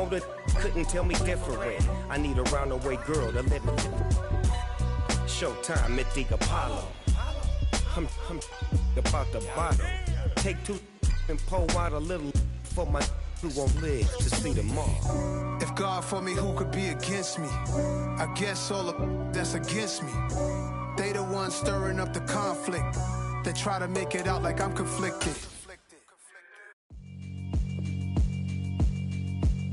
older couldn't tell me different. I need a roundaway girl to live it. Showtime at the Apollo. I'm about the bottom. Take two and pour out a little for my who won't live to see tomorrow. If God for me, who could be against me? I guess all the that's against me. They the ones stirring up the conflict. They try to make it out like I'm conflicted.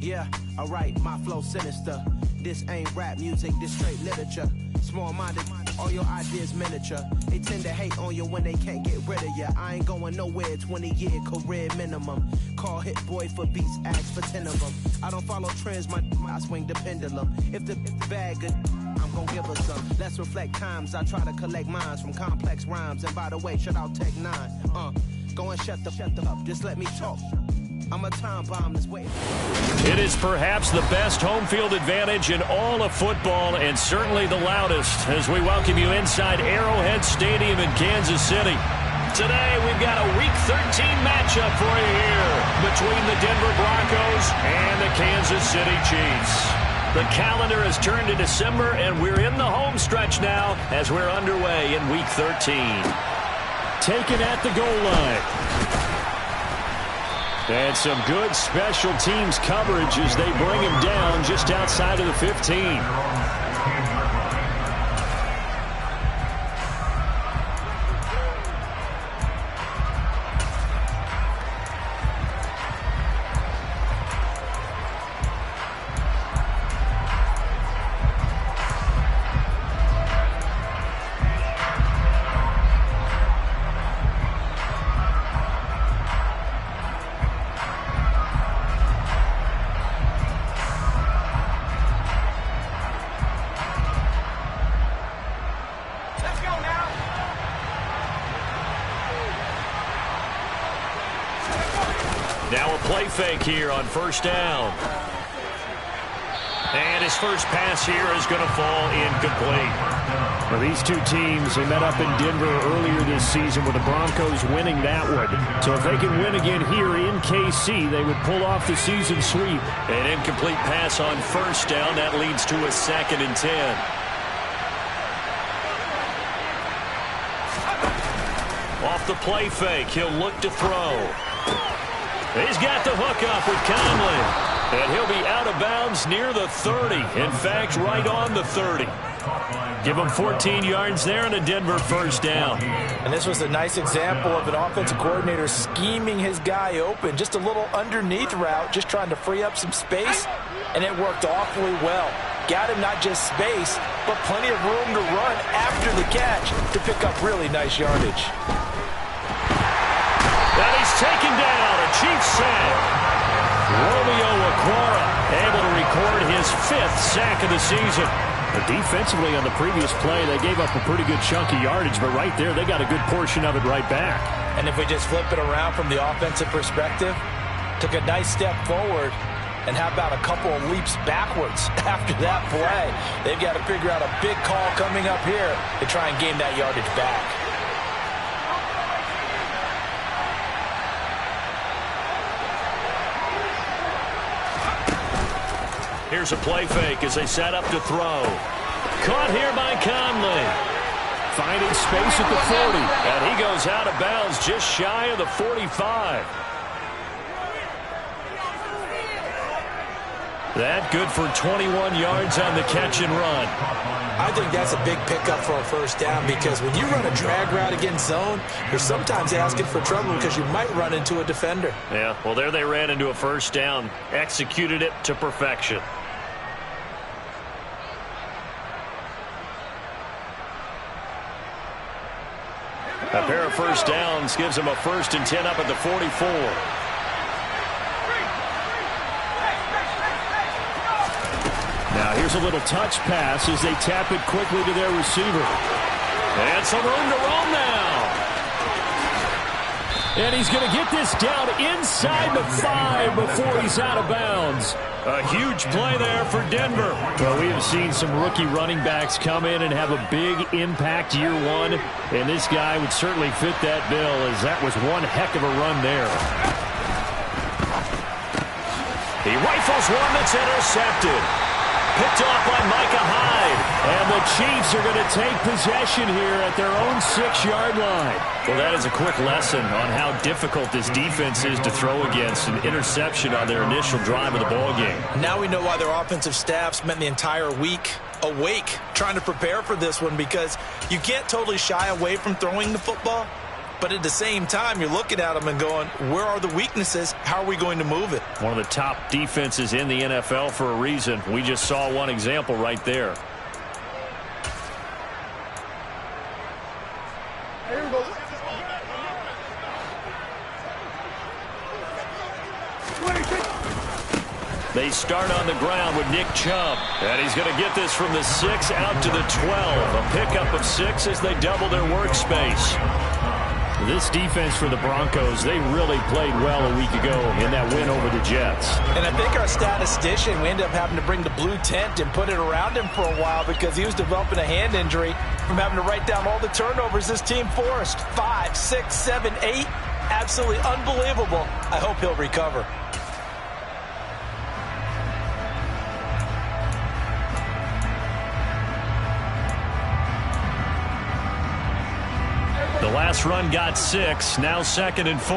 Yeah, alright, my flow sinister. This ain't rap music, this straight literature. Small-minded, all your ideas miniature. They tend to hate on you when they can't get rid of you. I ain't going nowhere, 20-year career minimum. Call Hit Boy for beats, ask for 10 of them. I don't follow trends, I swing the pendulum. If the bag good, I'm gon' give her some. Let's reflect times, I try to collect minds from complex rhymes. And by the way, shout out Tech 9. Go and shut the up, just let me talk. I'm a time bomb that's waiting. It is perhaps the best home field advantage in all of football, and certainly the loudest, as we welcome you inside Arrowhead Stadium in Kansas City. Today we've got a Week 13 matchup for you here between the Denver Broncos and the Kansas City Chiefs. The calendar has turned to December, and we're in the home stretch now as we're underway in Week 13. Taken at the goal line. And some good special teams coverage as they bring him down just outside of the 15. Now a play fake here on first down. And his first pass here is going to fall incomplete. Well, these two teams, they met up in Denver earlier this season with the Broncos winning that one. So if they can win again here in KC, they would pull off the season sweep. An incomplete pass on first down. That leads to a 2nd and 10. Off the play fake, he'll look to throw. He's got the hook up with Conley. And he'll be out of bounds near the 30. In fact, right on the 30. Give him 14 yards there and a Denver first down. And this was a nice example of an offensive coordinator scheming his guy open. Just a little underneath route, just trying to free up some space. And it worked awfully well. Got him not just space, but plenty of room to run after the catch to pick up really nice yardage. And he's taken down, a Chiefs sack. Romeo Okwara able to record his 5th sack of the season. But defensively on the previous play, they gave up a pretty good chunk of yardage, but right there, they got a good portion of it right back. And if we just flip it around from the offensive perspective, took a nice step forward, and how about a couple of leaps backwards after that play? They've got to figure out a big call coming up here to try and gain that yardage back. Here's a play fake as they set up to throw. Caught here by Conley. Finding space at the 40. And he goes out of bounds just shy of the 45. That good for 21 yards on the catch and run. I think that's a big pickup for a first down because when you run a drag route against zone, you're sometimes asking for trouble because you might run into a defender. Yeah, well, there they ran into a first down. Executed it to perfection. A pair of first downs gives them a 1st and 10 up at the 44. Now here's a little touch pass as they tap it quickly to their receiver. And some room to roam now. And he's going to get this down inside the 5 before he's out of bounds. A huge play there for Denver. Well, we have seen some rookie running backs come in and have a big impact year one. And this guy would certainly fit that bill as that was one heck of a run there. He rifles one that's intercepted. Picked off by Micah Hyde. And the Chiefs are going to take possession here at their own 6-yard line. Well, that is a quick lesson on how difficult this defense is to throw against. An interception on their initial drive of the ballgame. Now we know why their offensive staff spent the entire week awake trying to prepare for this one, because you can't totally shy away from throwing the football. But at the same time, you're looking at them and going, where are the weaknesses? How are we going to move it? One of the top defenses in the NFL for a reason. We just saw one example right there. They start on the ground with Nick Chubb. And he's going to get this from the 6 out to the 12. A pickup of 6 as they double their workspace. This defense for the Broncos, they really played well a week ago in that win over the Jets. And I think our statistician, we ended up having to bring the blue tent and put it around him for a while because he was developing a hand injury from having to write down all the turnovers this team forced. 5, 6, 7, 8. Absolutely unbelievable. I hope he'll recover. The last run got 6, now 2nd and 4.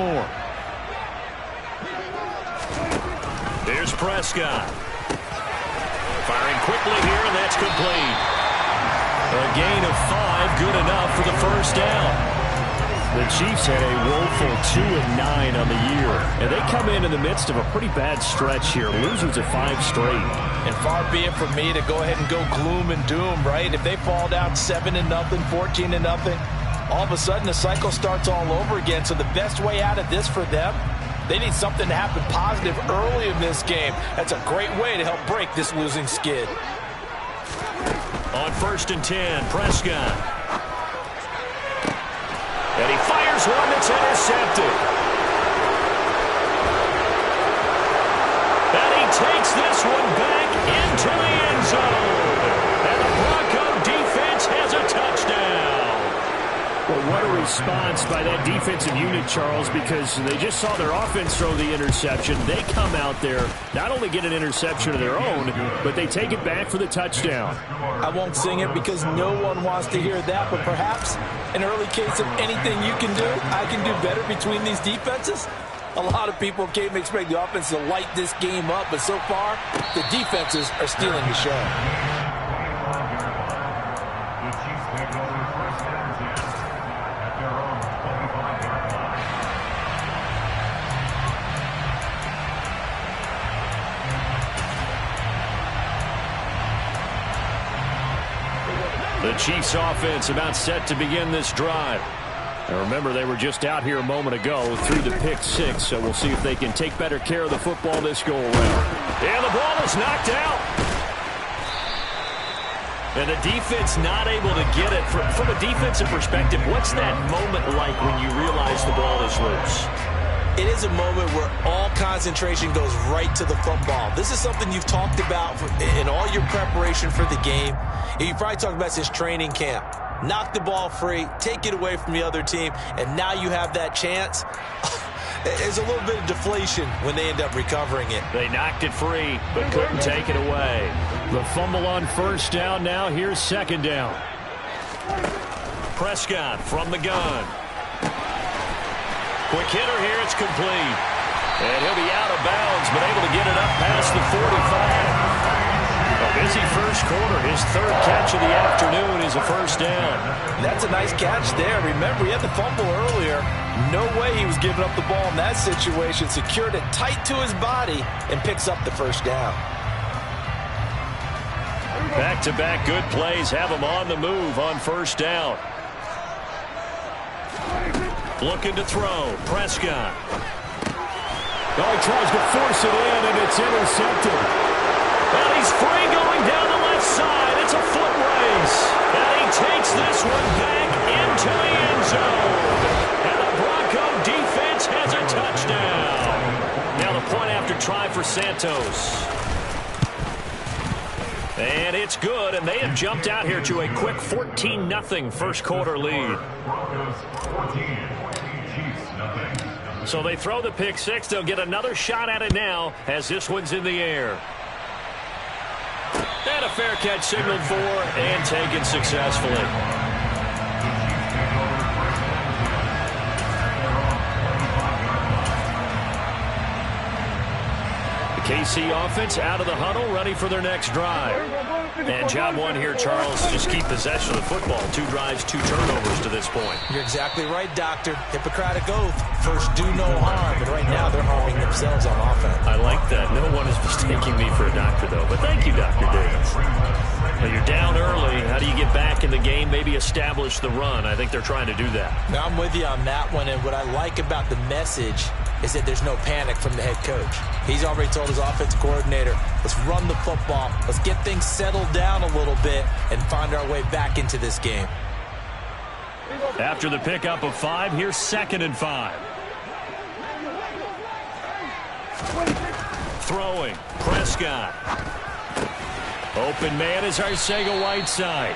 Here's Prescott. Firing quickly here, and that's complete. A gain of 5, good enough for the first down. The Chiefs had a woeful 2-9 on the year, and they come in the midst of a pretty bad stretch here, losing to 5 straight. And far be it from me to go ahead and go gloom and doom, right? If they fall down 7-0, 14-0, all of a sudden the cycle starts all over again. So the best way out of this for them, they need something to happen positive early in this game. That's a great way to help break this losing skid. On 1st and 10, Prescott. And he fires one that's intercepted. And he takes this one back into the end zone. And the Bronco defense has a touchdown. Well, what a response by that defensive unit, Charles, because they just saw their offense throw the interception. They come out there, not only get an interception of their own, but they take it back for the touchdown. I won't sing it because no one wants to hear that, but perhaps an early case of anything you can do, I can do better between these defenses. A lot of people came expect the offense to light this game up, but so far, the defenses are stealing the show. The Chiefs offense about set to begin this drive. And remember, they were just out here a moment ago through the pick 6, so we'll see if they can take better care of the football this go around. And the ball is knocked out. And the defense not able to get it. From a defensive perspective, what's that moment like when you realize the ball is loose? It is a moment where all concentration goes right to the football. This is something you've talked about in all your preparation for the game. You probably talked about since training camp. Knock the ball free, take it away from the other team, and now you have that chance. There's a little bit of deflation when they end up recovering it. They knocked it free, but couldn't take it away. The fumble on 1st down now. Here's 2nd down. Prescott from the gun. Quick hitter here, it's complete. And he'll be out of bounds, but able to get it up past the 45. A busy first quarter. His 3rd catch of the afternoon is a 1st down. That's a nice catch there. Remember, he had the fumble earlier. No way he was giving up the ball in that situation. Secured it tight to his body and picks up the 1st down. Back-to-back good plays have him on the move on 1st down. Looking to throw. Prescott. Oh, he tries to force it in, and it's intercepted. And he's free going down the left side. It's a foot race. And he takes this one back into the end zone. And the Bronco defense has a touchdown. Now the point after try for Santos. And it's good, and they have jumped out here to a quick 14-0 first quarter lead. Broncos 14, Chiefs nothing. So they throw the pick six. They'll get another shot at it now as this one's in the air. And a fair catch signaled for and taken successfully. KC offense out of the huddle, ready for their next drive. And job one here, Charles, just keep possession of the football. 2 drives, 2 turnovers to this point. You're exactly right, Doctor. Hippocratic oath. First, do no harm. And right now, they're harming themselves on offense. I like that. No one is mistaking me for a doctor, though. But thank you, Dr. Davis. Now you're down early. How do you get back in the game, maybe establish the run? I think they're trying to do that. Now, I'm with you on that one. And what I like about the message is that there's no panic from the head coach. He's already told his offensive coordinator, let's run the football. Let's get things settled down a little bit and find our way back into this game. After the pickup of 5, here's 2nd and 5. Throwing. Prescott. Open man is Arcega-Whiteside.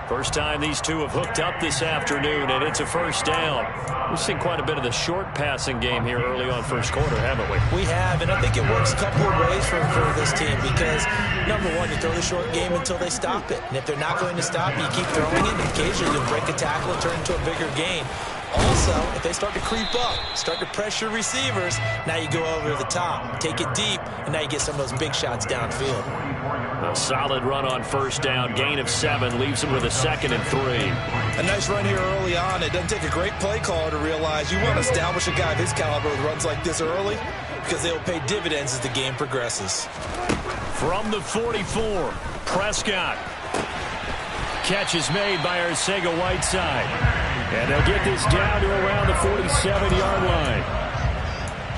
First time these two have hooked up this afternoon, and it's a first down. We've seen quite a bit of the short passing game here early on first quarter, haven't we? We have, and I think it works a couple of ways for this team because, number one, you throw the short game until they stop it. And if they're not going to stop, you keep throwing it, and occasionally you'll break a tackle and turn it into a bigger gain. Also, if they start to creep up, start to pressure receivers, now you go over the top, take it deep, and now you get some of those big shots downfield. A solid run on first down, gain of 7, leaves him with a 2nd and 3. A nice run here early on. It doesn't take a great play caller to realize you want to establish a guy of his caliber with runs like this early because they will pay dividends as the game progresses. From the 44, Prescott. Catch is made by Arcega-Whiteside. And they'll get this down to around the 47-yard line.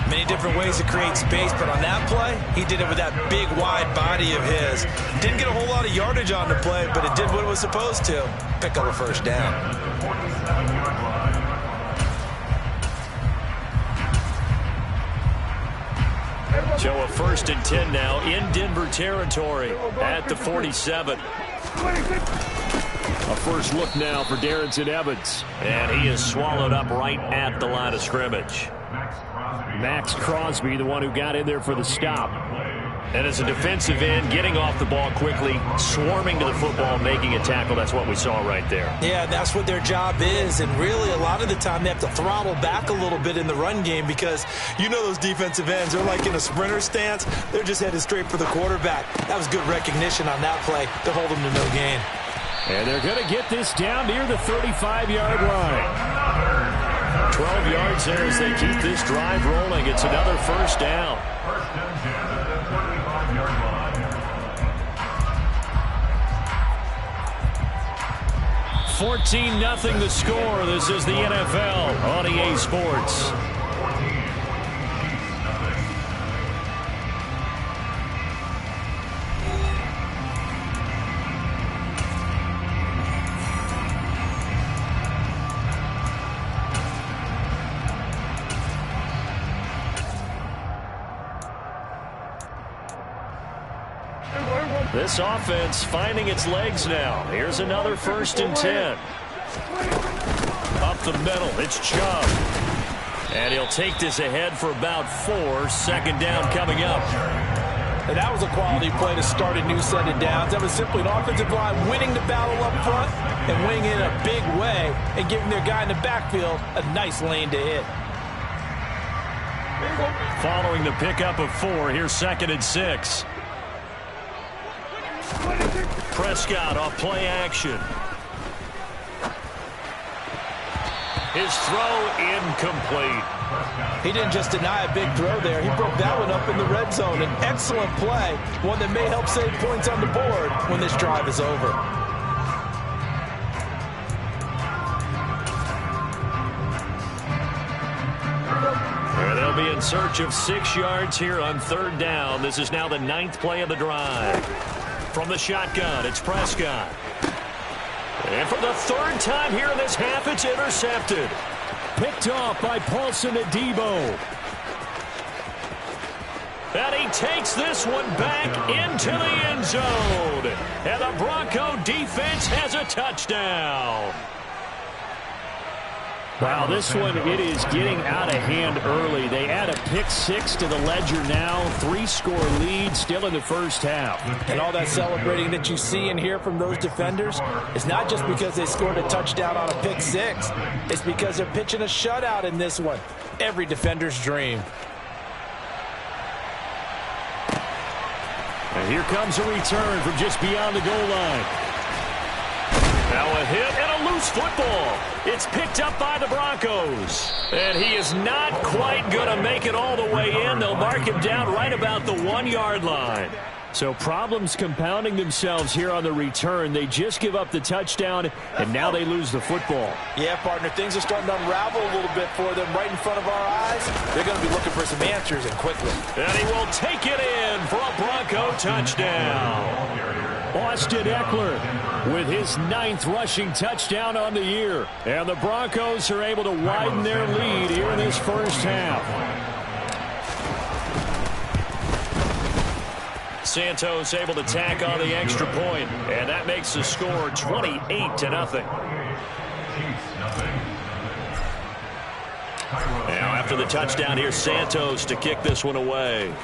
Many different ways to create space, but on that play, he did it with that big, wide body of his. Didn't get a whole lot of yardage on the play, but it did what it was supposed to. Pick up a first down. So a 1st and 10 now in Denver territory at the 47. A first look now for Darrington Evans. And he is swallowed up right at the line of scrimmage. Max Crosby, the one who got in there for the stop. And as a defensive end, getting off the ball quickly, swarming to the football, making a tackle. That's what we saw right there. Yeah, that's what their job is. And really, a lot of the time, they have to throttle back a little bit in the run game because you know those defensive ends, they're like in a sprinter stance. They're just headed straight for the quarterback. That was good recognition on that play to hold them to no gain. And they're going to get this down near the 35-yard line. 12 yards there as they keep this drive rolling. It's another first down. 14-0 the score. This is the NFL on EA Sports. This offense finding its legs now. Here's another 1st and 10. Up the middle, it's Chubb. And he'll take this ahead for about 4. 2nd down coming up. And that was a quality play to start a new set of downs. That was simply an offensive line winning the battle up front and winning it in a big way and giving their guy in the backfield a nice lane to hit. Following the pickup of 4, here's 2nd and 6. Prescott off play action. His throw incomplete. He didn't just deny a big throw there. He broke that one up in the red zone. An excellent play, one that may help save points on the board when this drive is over. And they'll be in search of 6 yards here on 3rd down. This is now the 9th play of the drive. From the shotgun, it's Prescott. And for the 3rd time here in this half, it's intercepted. Picked off by Paulson Adebo. And he takes this one back into the end zone. And the Bronco defense has a touchdown. Wow, this one, it is getting out of hand early. They add a pick six to the ledger now. 3-score lead still in the first half. And all that celebrating that you see and hear from those defenders is not just because they scored a touchdown on a pick six. It's because they're pitching a shutout in this one. Every defender's dream. And here comes a return from just beyond the goal line. Now a hit and a loose football. It's picked up by the Broncos. And he is not quite going to make it all the way in. They'll mark him down right about the 1-yard line. So problems compounding themselves here on the return. They just give up the touchdown, and now they lose the football. Yeah, partner, things are starting to unravel a little bit for them right in front of our eyes. They're going to be looking for some answers, and quickly. And he will take it in for a Bronco touchdown. Austin Eckler with his 9th rushing touchdown on the year. And the Broncos are able to widen their lead here in this first half. Santos able to tack on the extra point, and that makes the score 28-0. Now after the touchdown, here's Santos to kick this one away.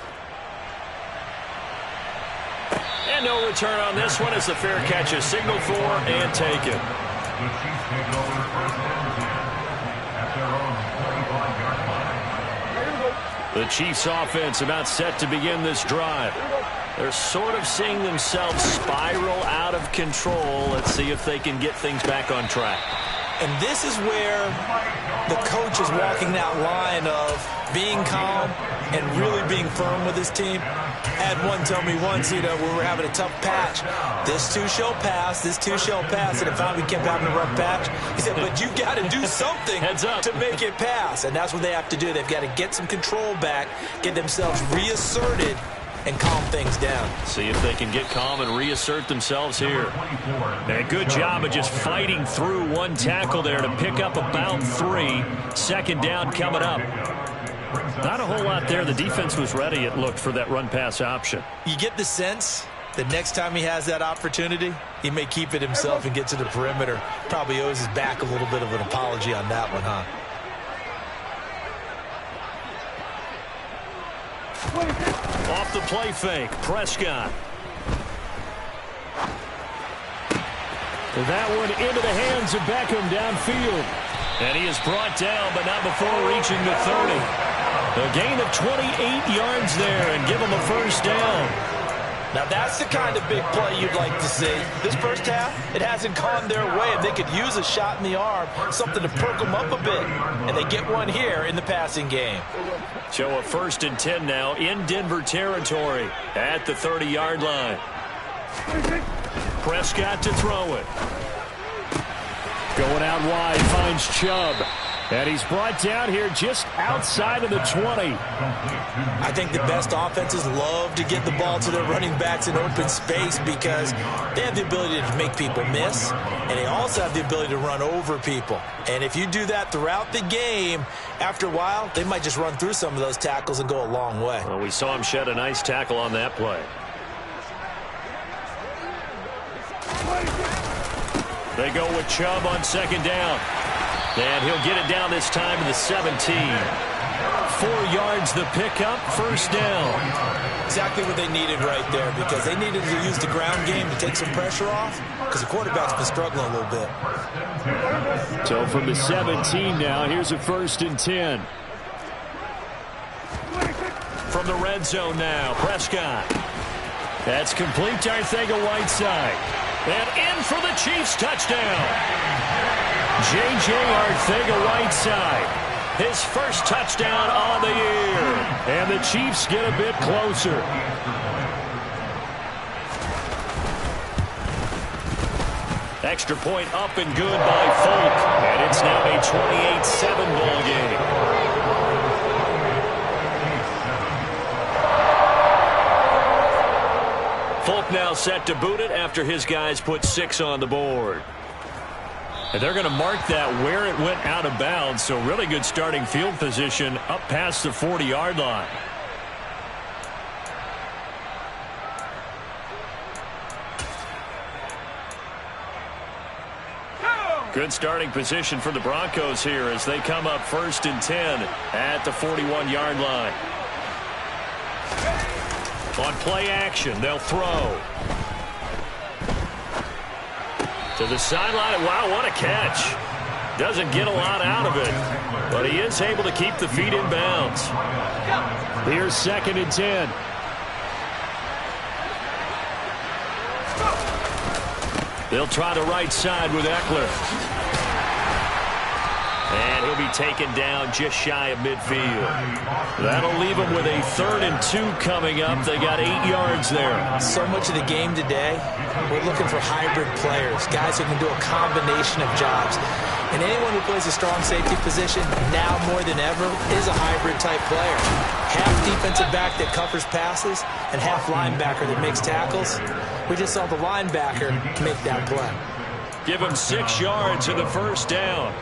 And no return on this one as the fair catch is signaled for and taken. The Chiefs offense about set to begin this drive. They're sort of seeing themselves spiral out of control. Let's see if they can get things back on track. And this is where the coach is walking that line of being calm and really being firm with his team. I had one tell me once, we were having a tough patch. This too shall pass, this too shall pass. And it finally kept having a rough patch. He said, but you got to do something to make it pass. And that's what they have to do. They've got to get some control back, get themselves reasserted, and calm things down. See if they can get calm and reassert themselves here. And good job of just fighting through one tackle there to pick up about 3. 2nd down coming up. Not a whole lot there. The defense was ready, it looked, for that run-pass option. You get the sense that next time he has that opportunity, he may keep it himself and get to the perimeter. Probably owes his back a little bit of an apology on that one, huh? Off the play fake, Prescott. That one into the hands of Beckham downfield. And he is brought down, but not before reaching the 30. A gain of 28 yards there and give him a first down. Now that's the kind of big play you'd like to see. This first half, it hasn't gone their way, and they could use a shot in the arm, something to perk them up a bit. And they get one here in the passing game. So a 1st and 10 now in Denver territory at the 30-yard line. Prescott to throw it. Going out wide, finds Chubb. And he's brought down here just outside of the 20. I think the best offenses love to get the ball to their running backs in open space because they have the ability to make people miss, and they also have the ability to run over people. And if you do that throughout the game, after a while, they might just run through some of those tackles and go a long way. Well, we saw him shed a nice tackle on that play. They go with Chubb on 2nd down. And he'll get it down this time to the 17. 4 yards the pickup, 1st down. Exactly what they needed right there because they needed to use the ground game to take some pressure off because the quarterback's been struggling a little bit. So from the 17 now, here's a 1st and 10. From the red zone now, Prescott. That's complete to Arcega-Whiteside. And in for the Chiefs touchdown. J.J. Arcega-Whiteside, his first touchdown on the year. And the Chiefs get a bit closer. Extra point up and good by Folk. And it's now a 28-7 ball game. Folk now set to boot it after his guys put 6 on the board. And they're going to mark that where it went out of bounds, so really good starting field position up past the 40-yard line. Good starting position for the Broncos here as they come up 1st and 10 at the 41-yard line. On play action, they'll throw. To the sideline. Wow, what a catch. Doesn't get a lot out of it, but he is able to keep the feet in bounds. Here's 2nd and 10. They'll try the right side with Eckler. And he'll be taken down just shy of midfield. That'll leave them with a 3rd and 2 coming up. They got 8 yards there. So much of the game today, we're looking for hybrid players, guys who can do a combination of jobs. And anyone who plays a strong safety position, now more than ever, is a hybrid-type player. Half defensive back that covers passes and half linebacker that makes tackles. We just saw the linebacker make that play. Give him 6 yards in the first down.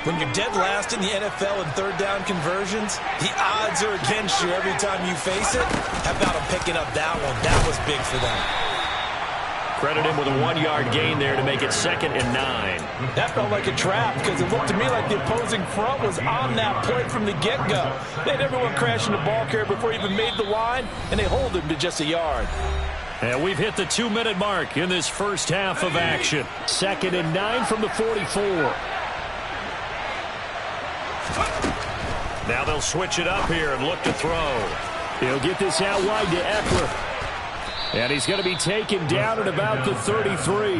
When you're dead last in the NFL in 3rd down conversions, the odds are against you every time you face it. How about him picking up that one? That was big for them. Credit him with a 1-yard gain there to make it 2nd and 9. That felt like a trap because it looked to me like the opposing front was on that play from the get-go. They had everyone crashing the ball carrier before he even made the line, and they hold him to just a yard. And we've hit the 2-minute mark in this first half of action. 2nd and 9 from the 44. Now they'll switch it up here and look to throw. He'll get this out wide to Eckler. And he's going to be taken down at about the 33.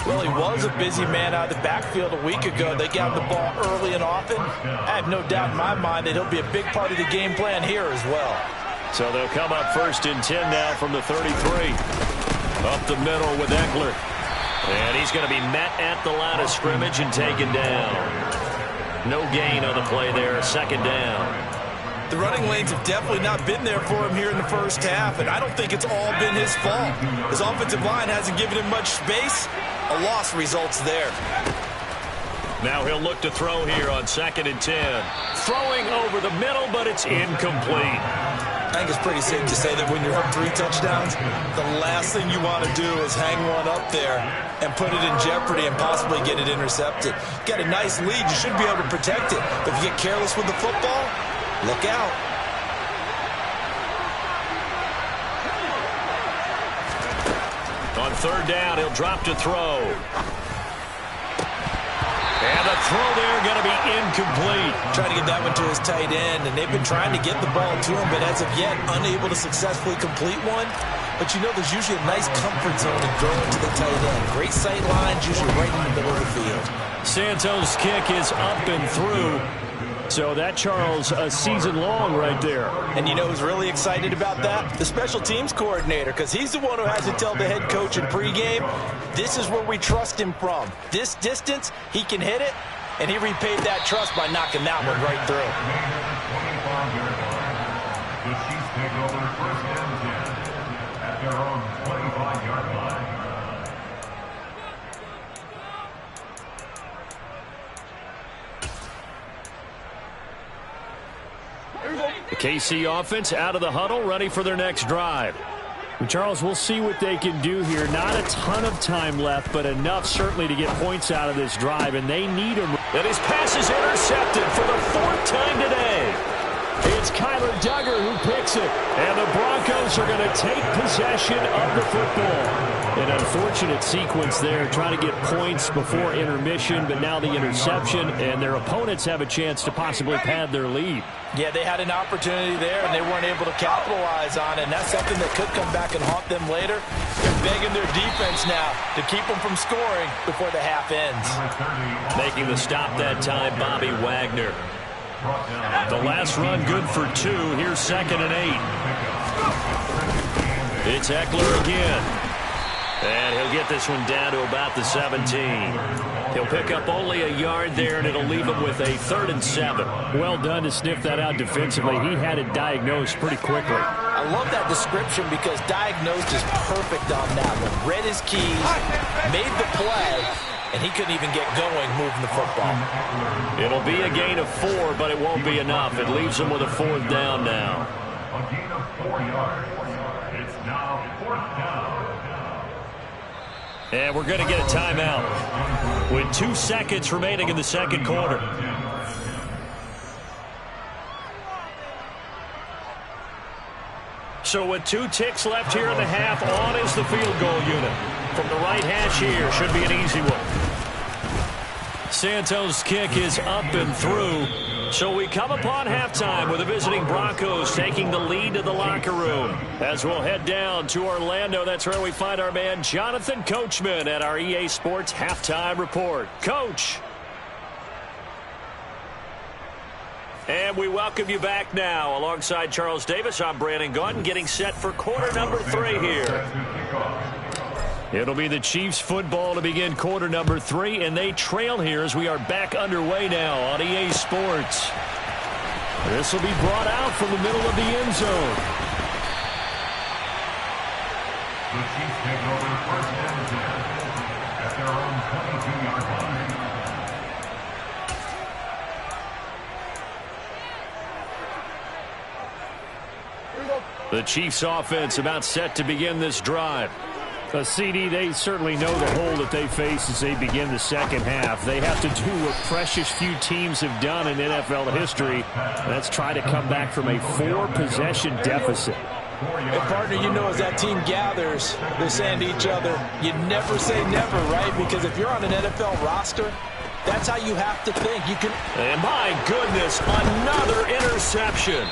Well, he was a busy man out of the backfield a week ago. They got the ball early and often. I have no doubt in my mind that he'll be a big part of the game plan here as well. So they'll come up 1st and 10 now from the 33. Up the middle with Eckler. And he's going to be met at the line of scrimmage and taken down. No gain on the play there, 2nd down. The running lanes have definitely not been there for him here in the first half, and I don't think it's all been his fault. His offensive line hasn't given him much space. A loss results there. Now he'll look to throw here on 2nd and 10. Throwing over the middle, but it's incomplete. I think it's pretty safe to say that when you're up 3 touchdowns, the last thing you want to do is hang one up there and put it in jeopardy and possibly get it intercepted. Got a nice lead. You should be able to protect it. But if you get careless with the football, look out. On 3rd down, he'll drop to throw. And the throw there going to be incomplete. Trying to get that one to his tight end, and they've been trying to get the ball to him, but as of yet, unable to successfully complete one. But you know there's usually a nice comfort zone in throwing to the tight end. Great sight lines, usually right in the middle of the field. Santos' kick is up and through. So that, Charles, a season long right there. And you know who's really excited about that? The special teams coordinator, because he's the one who has to tell the head coach in pregame, this is where we trust him from. This distance, he can hit it, and he repaid that trust by knocking that one right through. The Chiefs take over 1st and 10 at their own 25-yard line. The KC offense out of the huddle, ready for their next drive. And Charles, we'll see what they can do here. Not a ton of time left, but enough certainly to get points out of this drive, and they need them. And his pass is intercepted for the 4th time today. It's Kyler Duggar who picks it, and the Broncos are going to take possession of the football. An unfortunate sequence there, trying to get points before intermission, but now the interception, and their opponents have a chance to possibly pad their lead. Yeah, they had an opportunity there, and they weren't able to capitalize on it, and that's something that could come back and haunt them later. They're begging their defense now to keep them from scoring before the half ends. Making the stop that time, Bobby Wagner. The last run good for 2. Here's 2nd and 8. It's Eckler again. And he'll get this one down to about the 17. He'll pick up only a yard there, and it'll leave him with a 3rd and 7. Well done to sniff that out defensively. He had it diagnosed pretty quickly. I love that description because diagnosed is perfect on that one. Read his keys, made the play, and he couldn't even get going moving the football. It'll be a gain of 4, but it won't be enough. It leaves him with a 4th down now. A gain of 4 yards. It's now 4th down. And we're going to get a timeout with 2 seconds remaining in the second quarter. So with 2 ticks left here in the half, on is the field goal unit. From the right hash here, should be an easy one. Santos' kick is up and through. So we come upon halftime with the visiting Broncos taking the lead to the locker room. As we'll head down to Orlando, that's where we find our man Jonathan Coachman at our EA Sports Halftime Report. Coach. And we welcome you back now. Alongside Charles Davis, I'm Brandon Gaudin, getting set for quarter number 3 here. It'll be the Chiefs football to begin quarter number 3, and they trail here as we are back underway now on EA Sports. This will be brought out from the middle of the end zone. The Chiefs take over first and 10 at their own 22-yard line. The Chiefs offense about set to begin this drive. CD, they certainly know the hole that they face as they begin the second half. They have to do what precious few teams have done in NFL history. That's try to come back from a 4-possession deficit. And partner, you know, as that team gathers, they're saying to each other, you never say never, right? Because if you're on an NFL roster, that's how you have to think. You can. And my goodness, another interception.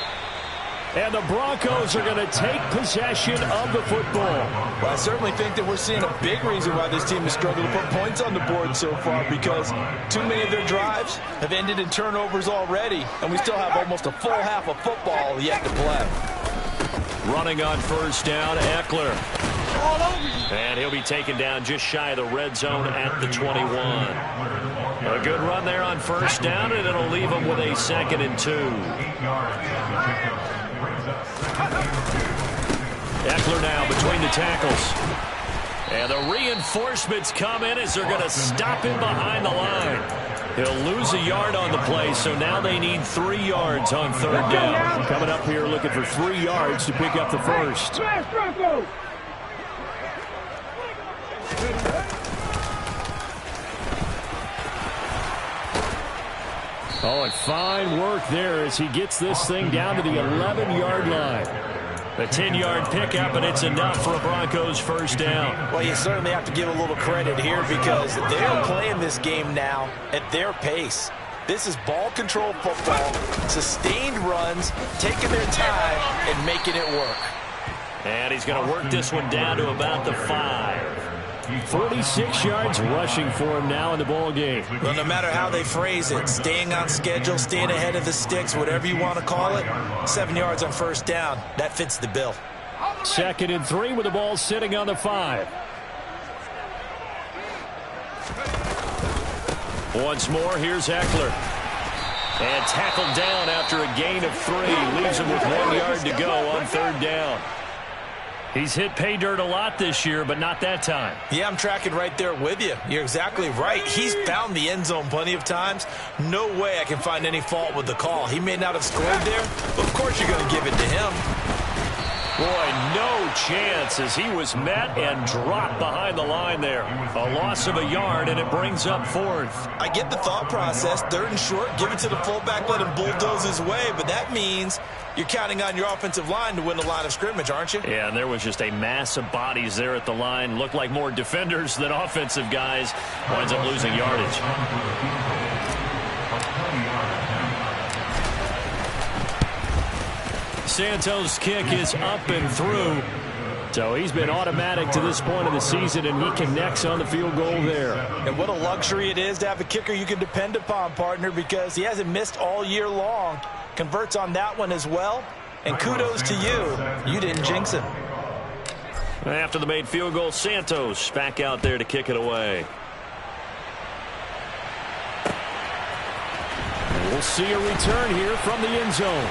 And the Broncos are going to take possession of the football. Well, I certainly think that we're seeing a big reason why this team has struggled to put points on the board so far, because too many of their drives have ended in turnovers already, and we still have almost a full half of football yet to play. Running on first down, Eckler. And he'll be taken down just shy of the red zone at the 21. A good run there on first down, and it'll leave him with a 2nd and 2. Eckler now between the tackles. And the reinforcements come in as they're going to stop him behind the line. He'll lose a yard on the play, so now they need 3 yards on third down. Coming up here looking for 3 yards to pick up the first. Oh, and fine work there as he gets this thing down to the 11-yard line. A 10-yard pickup, and it's enough for a Broncos first down. Well, you certainly have to give a little credit here because they're playing this game now at their pace. This is ball control football, sustained runs, taking their time and making it work. And he's going to work this one down to about the 5. 46 yards rushing for him now in the ball game. Well, no matter how they phrase it, staying on schedule, staying ahead of the sticks, whatever you want to call it, 7 yards on first down, that fits the bill. 2nd and 3 with the ball sitting on the 5. Once more, here's Eckler. And tackled down after a gain of 3. Leaves him with 1 yard to go on third down. He's hit pay dirt a lot this year, but not that time. Yeah, I'm tracking right there with you. You're exactly right. He's found the end zone plenty of times. No way I can find any fault with the call. He may not have scored there, but of course you're going to give it to him. Boy, no chance as he was met and dropped behind the line there. A loss of a yard, and it brings up 4th. I get the thought process. 3rd and short, give it to the fullback, let him bulldoze his way, but that means you're counting on your offensive line to win the line of scrimmage, aren't you? Yeah, and there was just a mass of bodies there at the line. Looked like more defenders than offensive guys. Winds up losing yardage. Santos' kick is up and through. So he's been automatic to this point of the season, and he connects on the field goal there. And what a luxury it is to have a kicker you can depend upon, partner, because he hasn't missed all year long. Converts on that one as well. And kudos to you. You didn't jinx him. After the made field goal, Santos back out there to kick it away. We'll see a return here from the end zone.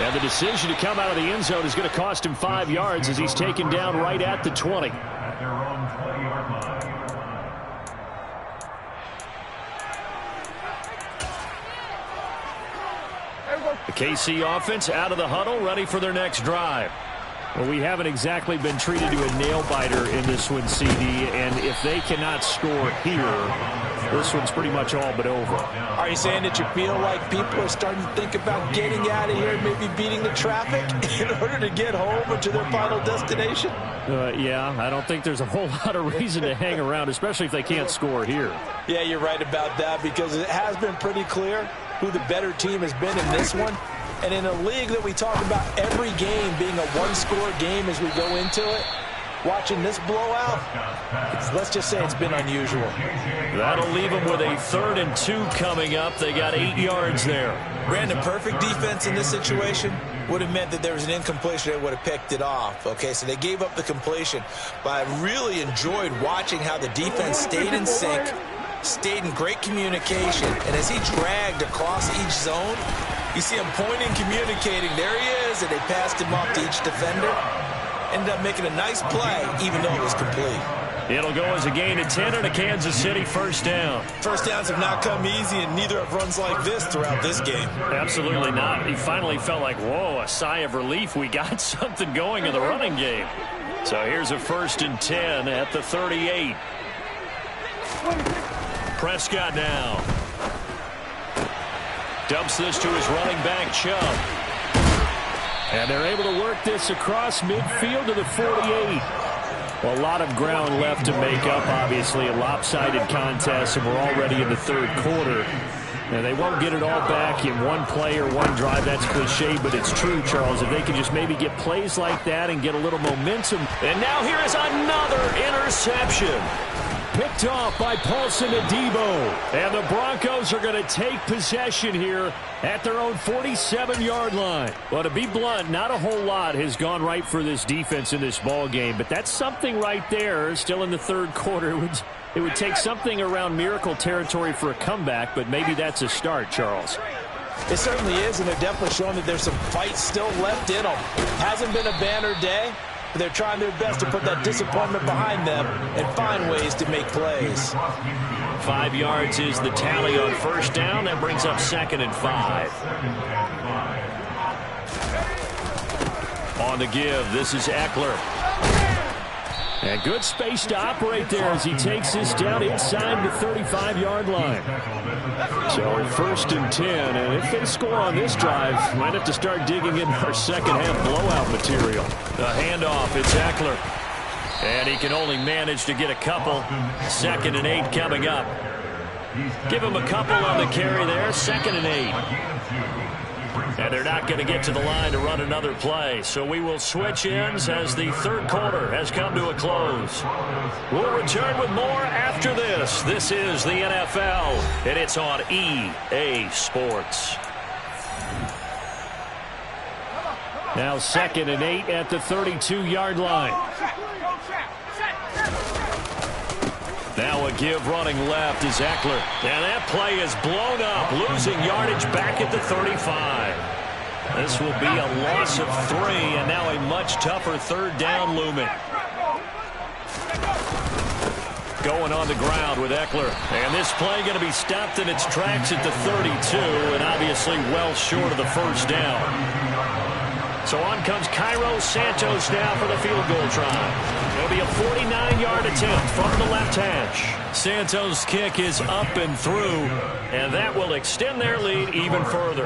And the decision to come out of the end zone is going to cost him 5 yards as he's taken down right at the 20. At their own 20-yard line. The KC offense out of the huddle, ready for their next drive. Well, we haven't exactly been treated to a nail-biter in this one, CD, and if they cannot score here, this one's pretty much all but over. Are you saying that you feel like people are starting to think about getting out of here and maybe beating the traffic in order to get home or to their final destination? Yeah, I don't think there's a whole lot of reason to hang around, especially if they can't score here. Yeah, you're right about that, because it has been pretty clear who the better team has been in this one. And in a league that we talk about every game being a one-score game as we go into it, watching this blowout, let's just say it's been unusual. That'll leave them with a 3rd and 2 coming up. They got 8 yards there. Brandon, perfect defense in this situation would have meant that there was an incompletion that would have picked it off. Okay, so they gave up the completion, but I really enjoyed watching how the defense stayed in sync, stayed in great communication, and as he dragged across each zone, you see him pointing, communicating. There he is, and they passed him off to each defender. Ended up making a nice play, even though it was complete. It'll go as a gain of 10 and a Kansas City first down. First downs have not come easy, and neither have runs like this throughout this game. Absolutely not. He finally felt like, whoa, a sigh of relief. We got something going in the running game. So here's a 1st and 10 at the 38. Prescott now. Dumps this to his running back, Chubb. And they're able to work this across midfield to the 48. Well, a lot of ground left to make up, obviously. A lopsided contest, and we're already in the 3rd quarter. Now, they won't get it all back in one play or one drive. That's cliche, but it's true, Charles. If they can just maybe get plays like that and get a little momentum. And now here is another interception. Picked off by Paulson Adebo. And the Broncos are going to take possession here at their own 47-yard line. Well, to be blunt, not a whole lot has gone right for this defense in this ball game, but that's something right there. Still in the 3rd quarter. It would take something around miracle territory for a comeback, but maybe that's a start, Charles. It certainly is, and they're definitely showing that there's some fight still left in them. Hasn't been a banner day, but they're trying their best to put that disappointment behind them and find ways to make plays. 5 yards is the tally on first down. That brings up 2nd and 5. On the give, this is Eckler. And good space to operate there as he takes this down inside the 35-yard line. So 1st and 10, and if they score on this drive, might have to start digging in our second-half blowout material. The handoff, it's Eckler. And he can only manage to get a couple. 2nd and 8 coming up. Give him a couple on the carry there. 2nd and 8. And they're not going to get to the line to run another play. So we will switch ends as the 3rd quarter has come to a close. We'll return with more after this. This is the NFL, and it's on EA Sports. Now 2nd and 8 at the 32-yard line. Now a give running left is Eckler. And that play is blown up, losing yardage back at the 35. This will be a loss of 3, and now a much tougher 3rd down looming. Going on the ground with Eckler. And this play going to be stopped in its tracks at the 32, and obviously well short of the 1st down. So on comes Cairo Santos now for the field goal try. It'll be a 49-yard attempt from the left hash. Santos' kick is up and through, and that will extend their lead even further.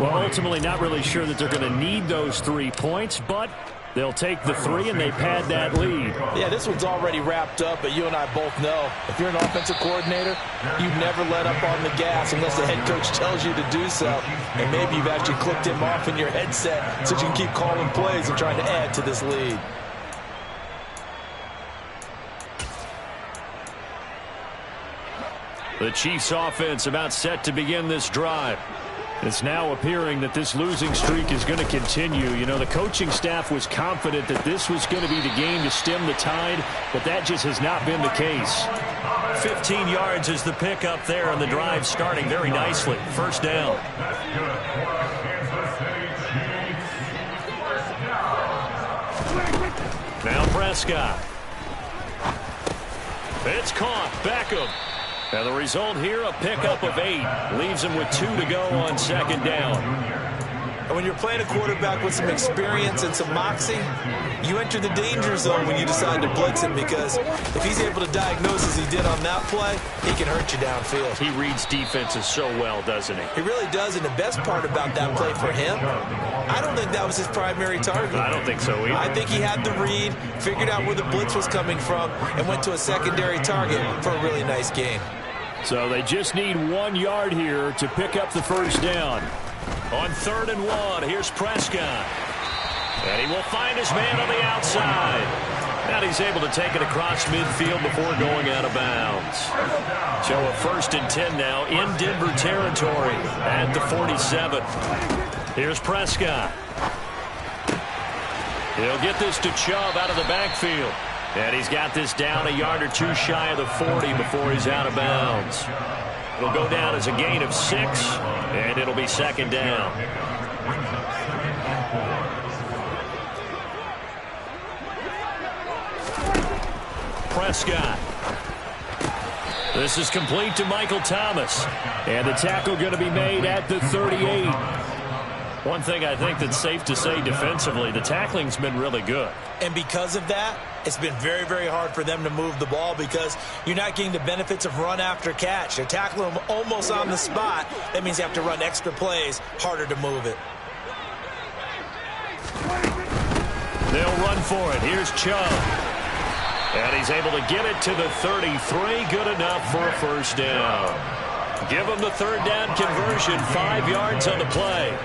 Well, ultimately not really sure that they're going to need those 3 points, but they'll take the 3 and they pad that lead. Yeah, this one's already wrapped up, but you and I both know if you're an offensive coordinator, you never let up on the gas unless the head coach tells you to do so. And maybe you've actually clicked him off in your headset so you can keep calling plays and trying to add to this lead. The Chiefs offense about set to begin this drive. It's now appearing that this losing streak is going to continue. You know, the coaching staff was confident that this was going to be the game to stem the tide, but that just has not been the case. 15 yards is the pickup there, and the drive starting very nicely. 1st down. Now Prescott. It's caught. Beckham. And the result here, a pickup of 8. Leaves him with 2 to go on 2nd down. And when you're playing a quarterback with some experience and some moxie, you enter the danger zone when you decide to blitz him, because if he's able to diagnose as he did on that play, he can hurt you downfield. He reads defenses so well, doesn't he? He really does, and the best part about that play for him, I don't think that was his primary target. I don't think so either. I think he had the read, figured out where the blitz was coming from, and went to a secondary target for a really nice gain. So they just need 1 yard here to pick up the first down. On 3rd and 1, here's Prescott. And he will find his man on the outside. And he's able to take it across midfield before going out of bounds. So a 1st and 10 now in Denver territory at the 47. Here's Prescott. He'll get this to Chubb out of the backfield. And he's got this down a yard or two shy of the 40 before he's out of bounds. It'll go down as a gain of 6, and it'll be 2nd down. Prescott. This is complete to Michael Thomas. And the tackle going to be made at the 38. One thing I think that's safe to say defensively, the tackling's been really good. And because of that, it's been very, very hard for them to move the ball, because you're not getting the benefits of run after catch. They're tackling them almost on the spot. That means you have to run extra plays, harder to move it. They'll run for it. Here's Chubb. And he's able to get it to the 33. Good enough for a first down. Give them the 3rd down conversion. 5 yards on the play.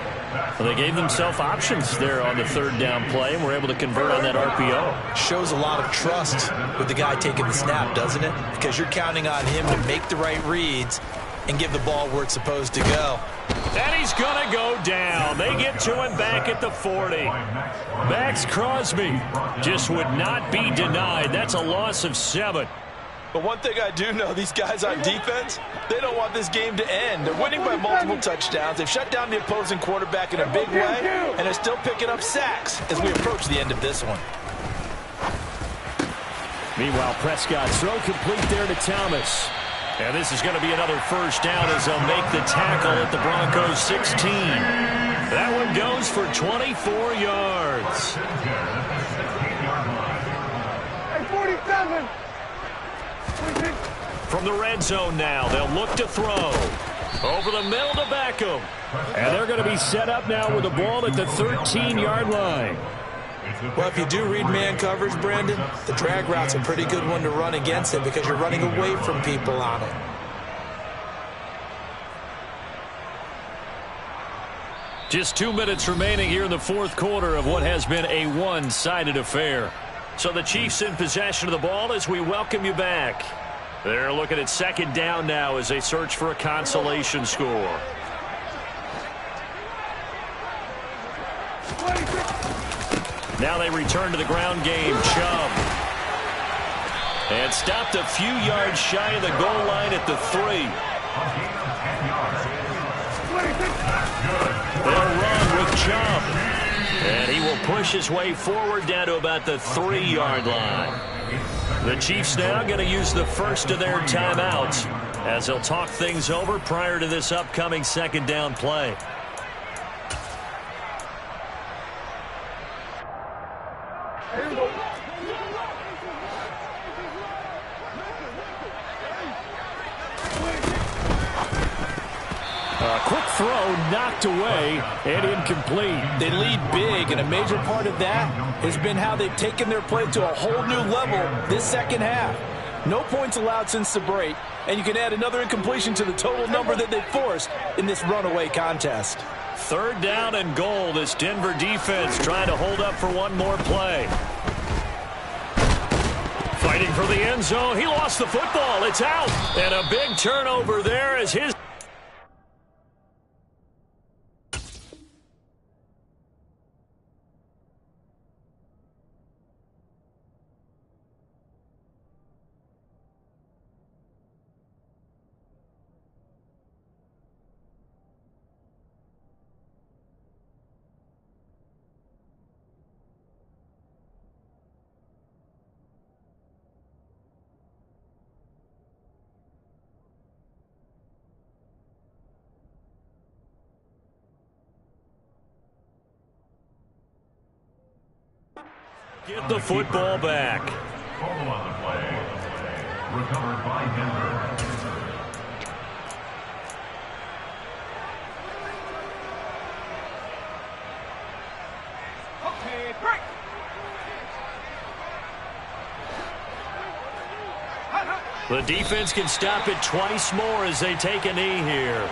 Well, they gave themselves options there on the 3rd down play, and were able to convert on that RPO. Shows a lot of trust with the guy taking the snap, doesn't it? Because you're counting on him to make the right reads and give the ball where it's supposed to go. And he's going to go down. They get to him back at the 40. Max Crosby just would not be denied. That's a loss of 7. But one thing I do know, these guys on defense, they don't want this game to end. They're winning by multiple touchdowns. They've shut down the opposing quarterback in a big way, and they're still picking up sacks as we approach the end of this one. Meanwhile, Prescott's throw complete there to Thomas. And this is going to be another first down as they'll make the tackle at the Broncos 16. That one goes for 24 yards. Hey, 47. From the red zone now, they'll look to throw. Over the middle to Beckham. And they're going to be set up now with the ball at the 13-yard line. Well, if you do read man coverage, Brandon, the drag route's a pretty good one to run against it, because you're running away from people on it. Just 2 minutes remaining here in the 4th quarter of what has been a one-sided affair. So the Chiefs in possession of the ball as we welcome you back. They're looking at 2nd down now as they search for a consolation score. Now they return to the ground game. Chubb. And stopped a few yards shy of the goal line at the 3. They'll run with Chubb. And he will push his way forward down to about the 3-yard line. The Chiefs now going to use the first of their timeouts as they'll talk things over prior to this upcoming 2nd down play. A quick throw knocked away and incomplete. They lead big, and a major part of that has been how they've taken their play to a whole new level this second half. No points allowed since the break, and you can add another incompletion to the total number that they've forced in this runaway contest. 3rd down and goal. This Denver defense trying to hold up for one more play. Fighting for the end zone. He lost the football. It's out. And a big turnover there as his Get the football back. Fumble on the play. Recovered by Denver. The defense can stop it twice more as they take a knee here.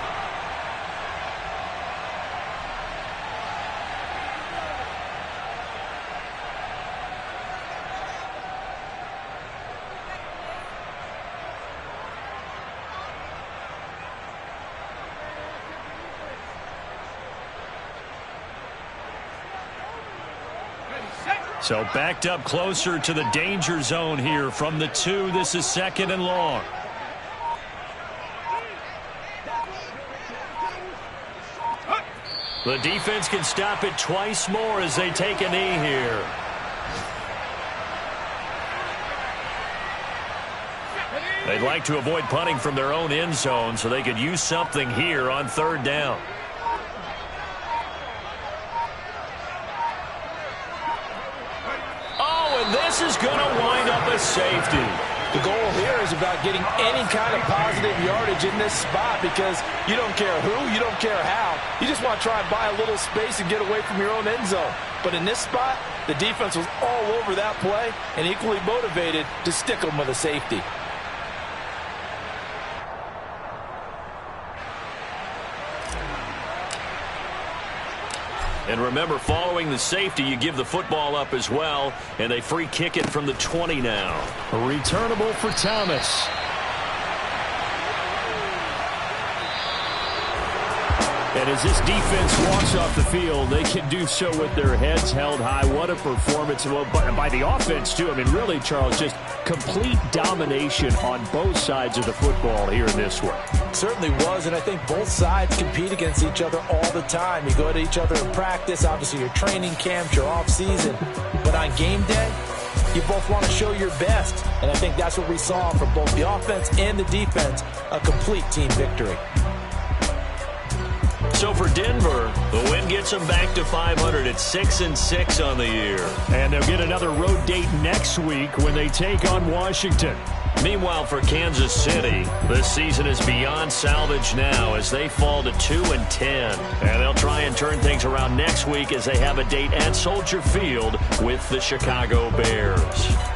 So backed up closer to the danger zone here from the 2. This is 2nd and long. The defense can stop it twice more as they take a knee here. They'd like to avoid punting from their own end zone so they could use something here on 3rd down. This is going to wind up a safety. The goal here is about getting any kind of positive yardage in this spot because you don't care who, you don't care how. You just want to try and buy a little space and get away from your own end zone. But in this spot, the defense was all over that play and equally motivated to stick them with a safety. And remember, following the safety, you give the football up as well, and they free kick it from the 20 now. Returnable for Thomas. And as this defense walks off the field, they can do so with their heads held high. What a performance by the offense, too. I mean, really, Charles, just complete domination on both sides of the football here in this one. Certainly was, and I think both sides compete against each other all the time. You go to each other in practice, obviously your training camps, your off-season. But on game day, you both want to show your best. And I think that's what we saw from both the offense and the defense, a complete team victory. So for Denver, the win gets them back to 500 at 6-6 on the year. And they'll get another road date next week when they take on Washington. Meanwhile, for Kansas City, this season is beyond salvage now as they fall to 2-10. And they'll try and turn things around next week as they have a date at Soldier Field with the Chicago Bears.